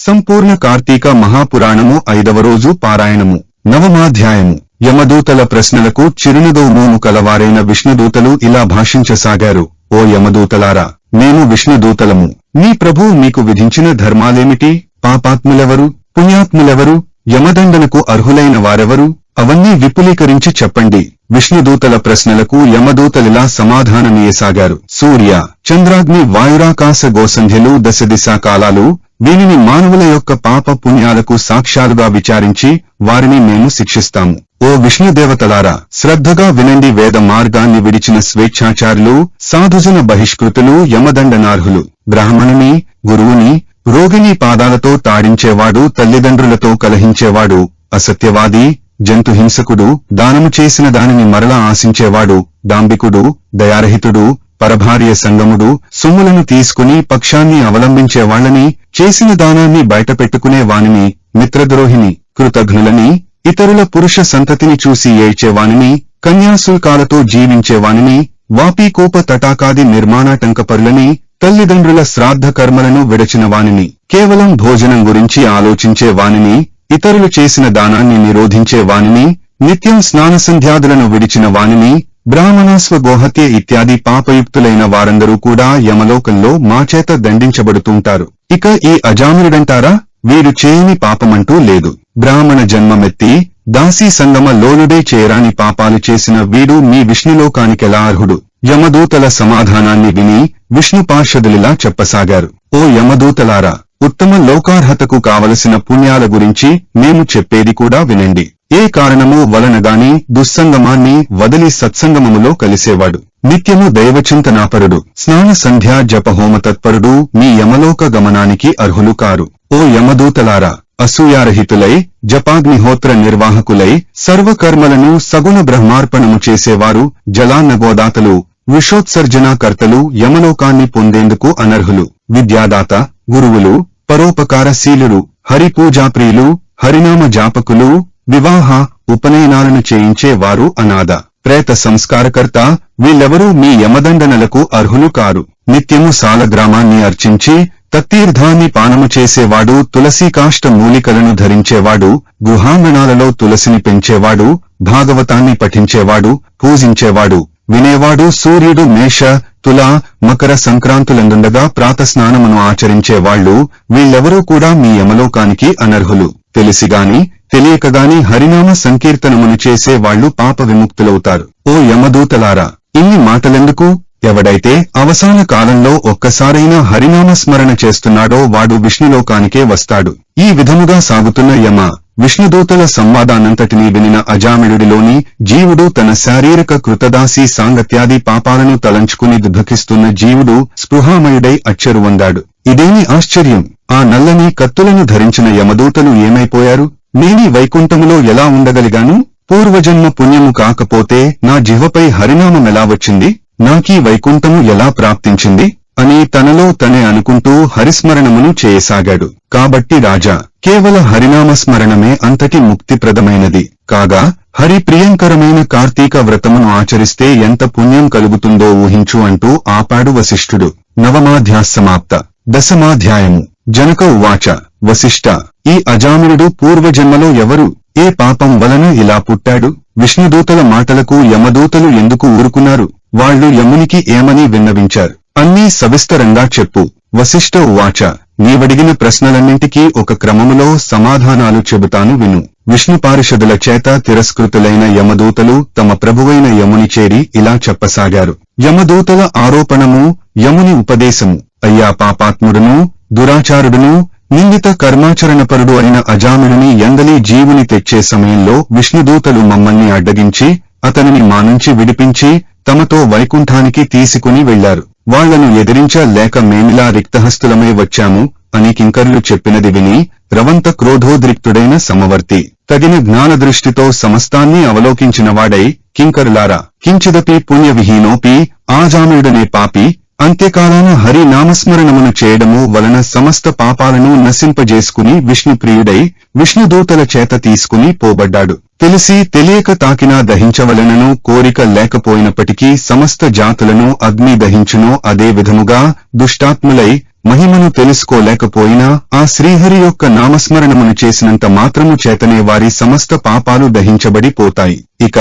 సంపూర్ణ కార్తీక మహాపురాణము 5వ రోజు పారాయణము. నవమాధ్యాయము. యమదూతల ప్రశ్నలకు చిరునవ్వు కలవారైన విష్ణుదూతలు ఇలా భాషించసాగారు. ఓ యమదూతలారా, మేము విష్ణుదూతలము. మీ ప్రభువు మీకు విధించిన ధర్మాలేమిటి? పాపాత్ములెవరు, పుణ్యాత్ములెవరు, యమదండనకు అర్హులైన వారెవరు? అవన్నీ విపులీకరించి చెప్పండి. విష్ణుదూతల ప్రశ్నలకు యమదూతలిలా సమాధానమియసాగారు. సూర్య, చంద్రాగ్ని, వాయురాకాశ గోసంధ్యలు, దశదిశా కాలాలు, దీనిని మానవుల యొక్క పాప పుణ్యాలకు సాక్ష్యాలుగా విచారించి వారిని మేము శిక్షిస్తాము. ఓ విష్ణుదేవతలారా, శ్రద్ధగా వినండి. వేద మార్గాన్ని విడిచిన స్వేచ్ఛాచారులు, సాధుజన బహిష్కృతులు యమదండనార్హులు. బ్రాహ్మణుని, గురువుని, రోగిని పాదాలతో తాడించేవాడు, తల్లిదండ్రులతో కలహించేవాడు, అసత్యవాది, జంతుహింసకుడు, దానము చేసిన దానిని మరలా ఆశించేవాడు, డాంబికుడు, దయారహితుడు, పరభార్య సంగముడు, సొమ్ములను తీసుకుని పక్షాన్ని అవలంబించేవాళ్లని, చేసిన దానాన్ని బయటపెట్టుకునే వానిని, మిత్రద్రోహిని, కృతఘ్నులని, ఇతరుల పురుష సంతతిని చూసి ఏడ్చేవానిని, కన్యాశుల్కాలతో జీవించేవానిని, వాపీకోప తటాకాది నిర్మాణాటంకపరులని, తల్లిదండ్రుల శ్రాద్ధ కర్మలను విడచిన వానిని, కేవలం భోజనం గురించి ఆలోచించే వానిని, ఇతరులు చేసిన దానాన్ని నిరోధించే వానిని, నిత్యం స్నానసంధ్యాదులను విడిచిన వానిని, బ్రాహ్మణాస్వ గోహత్య ఇత్యాది పాపయుక్తులైన వారందరూ కూడా యమలోకంలో మాచేత దండించబడుతుంటారు. ఇక ఈ అజామిరుడంటారా? వీడు చేయని పాపమంటూ లేదు. బ్రాహ్మణ జన్మమెత్తి దాసీ సంగమ లోలుడే చేయరాని పాపాలు చేసిన వీడు మీ విష్ణులోకానికెలా అర్హుడు? యమదూతల సమాధానాన్ని విని విష్ణు పార్షదులిలా చెప్పసాగారు. ఓ యమదూతలారా, ఉత్తమ లోకార్హతకు కావలసిన పుణ్యాల గురించి మేము చెప్పేది కూడా వినండి. ఏ కారణము వలనగాని దుస్సంగమాన్ని వదిలి సత్సంగమములో కలిసేవాడు, నిత్యము దైవచింతనాపరుడు, స్నాన సంధ్యా జపహోమ తత్పరుడు మీ యమలోక గమనానికి అర్హులు కారు. ఓ యమదూతలారా, అసూయారహితులై, జపాగ్నిహోత్ర నిర్వాహకులై, సర్వకర్మలను సగుణ బ్రహ్మార్పణము చేసేవారు, జలాన్నగోదాతలు, విషోత్సర్జనాకర్తలు యమలోకాన్ని పొందేందుకు అనర్హులు. విద్యాదాత, గురువులు, పరోపకారశీలురు, హరిపూజాప్రియులు, హరినామ జాపకులు, వివాహ ఉపనయనాలను చేయించే వారు అనాథ, ప్రేత సంస్కారకర్త, వీళ్ళెవరూ మీ యమదండనలకు అర్హులు కారు. నిత్యము సాలగ్రామాన్ని అర్చించి తత్తీర్థాన్ని పానము చేసేవాడు, తులసీకాష్ట మూలికలను ధరించేవాడు, గుహాంగణాలలో తులసిని పెంచేవాడు, భాగవతాన్ని పఠించేవాడు, పూజించేవాడు, వినేవాడు, సూర్యుడు మేష, తుల, మకర సంక్రాంతులందుండగా ప్రాతస్నానమును ఆచరించేవాళ్లు, వీళ్ళెవరూ కూడా మీ యమలోకానికి అనర్హులు. తెలిసిగాని తెలియకగాని హరినామ సంకీర్తనమును చేసే వాళ్లు పాప విముక్తులవుతారు. ఓ యమదూతలారా, ఇన్ని మాటలెందుకు? ఎవడైతే అవసాన కాలంలో ఒక్కసారైనా హరినామ స్మరణ చేస్తున్నాడో వాడు విష్ణులోకానికే వస్తాడు. ఈ విధముగా సాగుతున్న యమ విష్ణుదూతల సంవాదానంతటినీ వినిన అజామిళుడిలోని జీవుడు తన శారీరక కృతదాసీ సాంగత్యాది పాపాలను తలంచుకుని దుఃఖిస్తున్న జీవుడు స్పృహామయుడై అచ్చెరువొందాడు. ఇదేమి ఆశ్చర్యం! ఆ నల్లని కత్తులను ధరించిన యమదూతలు ఏమైపోయారు? నేనీ వైకుంఠములో ఎలా ఉండగలిగాను? పూర్వజన్మ పుణ్యము కాకపోతే నా జిహ్వపై హరినామమెలా వచ్చింది? నాకీ వైకుంఠము ఎలా ప్రాప్తించింది? అని తనలో తనే అనుకుంటూ హరిస్మరణమును చేయసాగాడు. కాబట్టి రాజా, కేవల హరినామస్మరణమే అంతటి ముక్తిప్రదమైనది కాగా, హరి ప్రియంకరమైన కార్తీక వ్రతమును ఆచరిస్తే ఎంత పుణ్యం కలుగుతుందో ఊహించు అంటూ ఆపాడు వశిష్ఠుడు. నవమాధ్యాసమాప్త. దశమాధ్యాయము. జనక ఉవాచ. వశిష్ఠ, ఈ అజామినుడు పూర్వజన్మలో ఎవరు? ఏ పాపం వలన ఇలా పుట్టాడు? విష్ణుదూతల మాటలకు యమదూతలు ఎందుకు ఊరుకున్నారు? వాళ్లు యమునికి ఏమని విన్నవించారు? అన్నీ సవిస్తరంగా చెప్పు. వశిష్ఠ ఉవాచ. నీవడిగిన ప్రశ్నలన్నింటికీ ఒక క్రమములో సమాధానాలు చెబుతాను విను. విష్ణు పారిషదుల చేత తిరస్కృతులైన యమదూతలు తమ ప్రభువైన యముని చేరి ఇలా చెప్పసాగారు. యమదూతల ఆరోపణము, యముని ఉపదేశము. అయ్యా పాపాత్ముడును, దురాచారుడును, నిందిత కర్మాచరణపరుడు అయిన అజామిళుని ఎందలి జీవుని తెచ్చే సమయంలో విష్ణుదూతలు మమ్మల్ని అడ్డగించి అతనిని మానుంచి విడిపించి తమతో వైకుంఠానికి తీసుకుని వెళ్లారు. వాళ్లను ఎదిరించలేక మేమిలా రిక్తహస్తులమై వచ్చాము అని కింకరులు చెప్పినది విని రవంత క్రోధోద్రిక్తుడైన సమవర్తి తగిన జ్ఞానదృష్టితో సమస్తాన్ని అవలోకించినవాడై, కింకరులారా, కించిదపి పుణ్యవిహీనోపి ఆజామియుడనే పాపి అంత్యకాలాన హరి నామస్మరణమును చేయడము వలన సమస్త పాపాలను నశింపజేసుకుని విష్ణుప్రియుడై విష్ణుదూతల చేత తీసుకుని పోబడ్డాడు. తెలిసి తెలియక తాకినా దహించవలెనను కోరిక లేకపోయినప్పటికీ సమస్త జాతులను అగ్ని దహించునో అదే విధముగా దుష్టాత్ములై మహిమను తెలుసుకోలేకపోయినా ఆ శ్రీహరి యొక్క నామస్మరణమును చేసినంత మాత్రము చేతనే వారి సమస్త పాపాలు దహించబడి పోతాయి. ఇక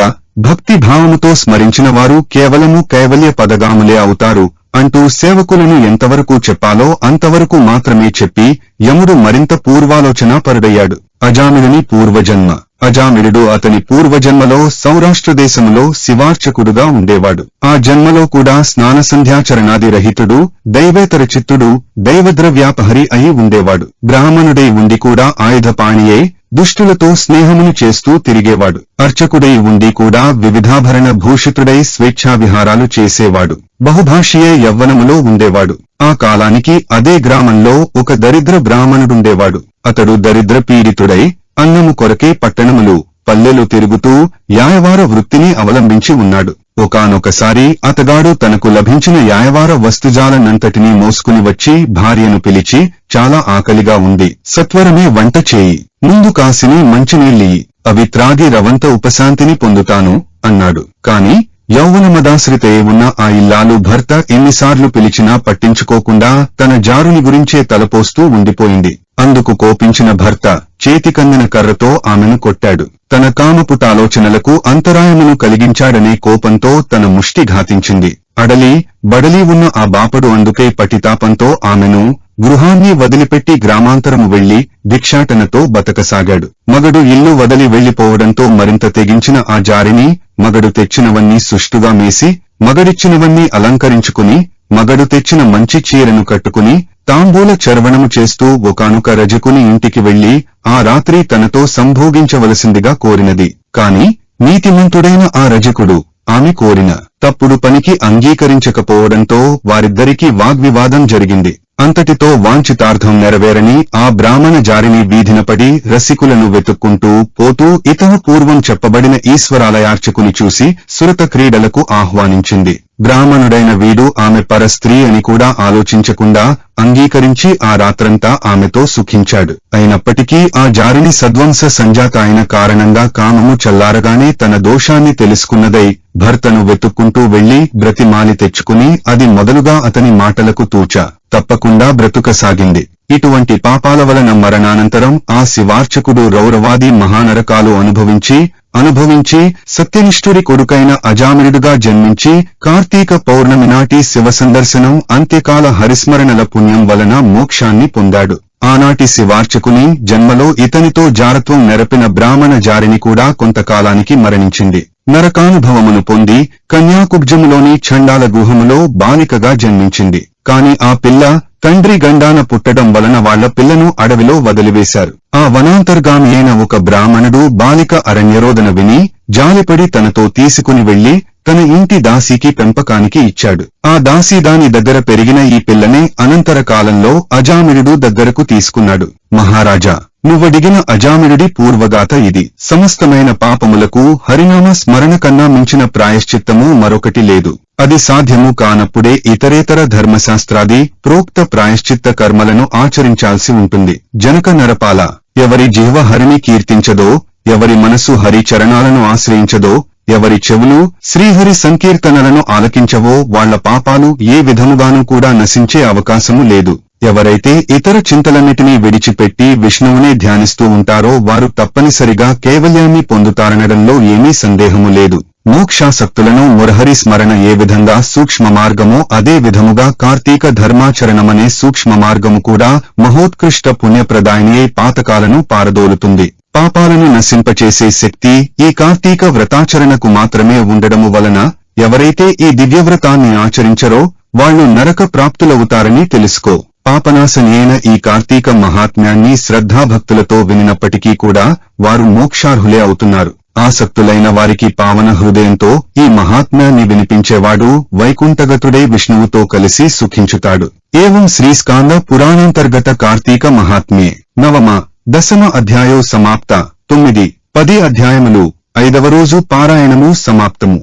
భక్తి భావముతో స్మరించిన వారు కేవలము కైవల్య పదగాములే అవుతారు అంటూ సేవకులను ఎంతవరకు చెప్పాలో అంతవరకు మాత్రమే చెప్పి యముడు మరింత పూర్వాలోచన పరుడయ్యాడు. అజామిళుని పూర్వజన్మ. అజామిళుడు అతని పూర్వజన్మలో సౌరాష్ట్ర దేశములో శివార్చకుడుగా ఉండేవాడు. ఆ జన్మలో కూడా స్నానసంధ్యాచరణాది రహితుడు, దైవేతర చిత్తుడు, దైవద్రవ్యాపహరి అయి ఉండేవాడు. బ్రాహ్మణుడై ఉండి కూడా ఆయుధపాణియే దుష్టులతో స్నేహమును చేస్తూ తిరిగేవాడు. అర్చకుడై ఉండి కూడా వివిధాభరణ భూషితుడై స్వేచ్ఛావిహారాలు చేసేవాడు. బహుభాషీయే యవ్వనములో ఉండేవాడు. ఆ కాలానికి అదే గ్రామంలో ఒక దరిద్ర బ్రాహ్మణుడుండేవాడు. అతడు దరిద్ర పీడితుడై అన్నము కొరకే పట్టణములు, పల్లెలు తిరుగుతూ యాయవార వృత్తిని అవలంబించి ఉన్నాడు. ఒకానొకసారి అతగాడు తనకు లభించిన యాయవార వస్తుజాలనంతటినీ మోసుకుని వచ్చి భార్యను పిలిచి, చాలా ఆకలిగా ఉంది, సత్వరమే వంట చేయి, ముందు కాసిని మంచినీళ్ళియ్యి, అవి త్రాగి రవంత ఉపశాంతిని పొందుతాను అన్నాడు. కాని యౌవనమదాశ్రితయే ఉన్న ఆ ఇల్లాలు భర్త ఎన్నిసార్లు పిలిచినా పట్టించుకోకుండా తన జారుని గురించే తలపోస్తూ ఉండిపోయింది. అందుకు కోపించిన భర్త చేతికందిన కర్రతో ఆమెను కొట్టాడు. తన కామపుటాలోచనలకు అంతరాయమును కలిగించాడనే కోపంతో తన ముష్టి ఘాతించింది. అడలి బడలి ఉన్న ఆ బాపడు అందుకే పటితాపంతో ఆమెను గృహాన్ని వదిలిపెట్టి గ్రామాంతరము వెళ్లి భిక్షాటనతో బతకసాగాడు. మగడు ఇల్లు వదిలి వెళ్లిపోవడంతో మరింత తెగించిన ఆ జారిని మగడు తెచ్చినవన్నీ సుష్టుగా మేసి, మగడిచ్చినవన్నీ అలంకరించుకుని, మగడు తెచ్చిన మంచి చీరను కట్టుకుని తాంబూల చర్వణము చేస్తూ ఒకానొక రజకుని ఇంటికి వెళ్లి ఆ రాత్రి తనతో సంభోగించవలసిందిగా కోరినది. కాని నీతిమంతుడైన ఆ రజకుడు ఆమె కోరిన తప్పుడు పనికి అంగీకరించకపోవడంతో వారిద్దరికీ వాగ్వివాదం జరిగింది. అంతటితో వాంఛితార్థం నెరవేరని ఆ బ్రాహ్మణ జారిని వీధినపడి రసికులను వెతుక్కుంటూ పోతూ ఇతను పూర్వం చెప్పబడిన ఈశ్వరాలయార్చకుని చూసి సురత క్రీడలకు ఆహ్వానించింది. బ్రాహ్మణుడైన వీడు ఆమె పరస్త్రీ అని కూడా ఆలోచించకుండా అంగీకరించి ఆ రాత్రంతా ఆమెతో సుఖించాడు. అయినప్పటికీ ఆ జారిని సద్వంశ సంజాత అయిన కారణంగా కామము చల్లారగానే తన దోషాన్ని తెలుసుకున్నదై భర్తను వెతుక్కుంటూ వెళ్లి బ్రతిమాలి తెచ్చుకుని అది మొదలుగా అతని మాటలకు తూచా తప్పకుండా బ్రతుకసాగింది. ఇటువంటి పాపాల వలన మరణానంతరం ఆ శివార్చకుడు రౌరవాది మహానరకాలు అనుభవించి సత్యనిష్ఠుడి కొడుకైన అజామిళుడుగా జన్మించి కార్తీక పౌర్ణమి నాటి శివ సందర్శనం అంత్యకాల హరిస్మరణల పుణ్యం వలన మోక్షాన్ని పొందాడు. ఆనాటి శివార్చకుని జన్మలో ఇతనితో జారత్వం నెరపిన బ్రాహ్మణ జారిని కూడా కొంతకాలానికి మరణించింది. నరకానుభవమును పొంది కన్యాకుబ్జములోని చండాల గుహములో బాలికగా జన్మించింది. కాని ఆ పిల్ల తండ్రి గండాన పుట్టడం వలన వాళ్ల పిల్లను అడవిలో వదిలివేశారు. ఆ వనాంతర్గామి అయిన ఒక బ్రాహ్మణుడు బాలిక అరణ్యరోదన విని జాలిపడి తనతో తీసుకుని వెళ్లి తన ఇంటి దాసీకి పెంపకానికి ఇచ్చాడు. ఆ దాసీ దాని దగ్గర పెరిగిన ఈ పిల్లనే అనంతర కాలంలో అజామిళుడు దగ్గరకు తీసుకున్నాడు. మహారాజా, నువ్వడిగిన అజామిళుడి పూర్వగాథ ఇది. సమస్తమైన పాపములకు హరినామ స్మరణ కన్నా మించిన ప్రాయశ్చిత్తము మరొకటి లేదు. అది సాధ్యము కానప్పుడే ఇతరేతర ధర్మశాస్త్రాది ప్రోక్త ప్రాయశ్చిత్త కర్మలను ఆచరించాల్సి ఉంటుంది. జనక నరపాల, ఎవరి జిహ్వ హరిని కీర్తించదో, ఎవరి మనసు హరి చరణాలను ఆశ్రయించదో, ఎవరి చెవులు శ్రీహరి సంకీర్తనలను ఆలకించవో వాళ్ల పాపాలు ఏ విధముగానూ కూడా నశించే అవకాశము లేదు. ఎవరైతే ఇతర చింతలన్నిటినీ విడిచిపెట్టి విష్ణువునే ధ్యానిస్తూ ఉంటారో వారు తప్పనిసరిగా కైవల్యాన్ని పొందుతారనడంలో ఏమీ సందేహము లేదు. మోక్షాసక్తులను మురహరి స్మరణ ఏ విధంగా సూక్ష్మ మార్గమో అదే విధముగా కార్తీక ధర్మాచరణమనే సూక్ష్మ మార్గము కూడా మహోత్కృష్ట పుణ్యప్రదాయిని పాతకాలను పారదోలుతుంది. పాపాలను నశింపచేసే శక్తి ఈ కార్తీక వ్రతాచరణకు మాత్రమే ఉండడము వలన ఎవరైతే ఈ దివ్యవ్రతాన్ని ఆచరించరో వాళ్లు నరక ప్రాప్తులవుతారని తెలుసుకో. పాపనాశని అయిన ఈ కార్తీక మహాత్మ్యాన్ని శ్రద్ధాభక్తులతో వినినప్పటికీ కూడా వారు మోక్షార్హులే అవుతున్నారు. ఆసక్తులైన వారికి పావన హృదయంతో ఈ మహాత్మ్యాన్ని వినిపించేవాడు వైకుంఠగతుడై విష్ణువుతో కలిసి సుఖించుతాడు. ఏవం శ్రీస్కాంద పురాణాంతర్గత కార్తీక మహాత్మ్యే నవమ దశమ అధ్యాయో సమాప్త. 9, 10 అధ్యాయములు. 5వ రోజు పారాయణము సమాప్తము.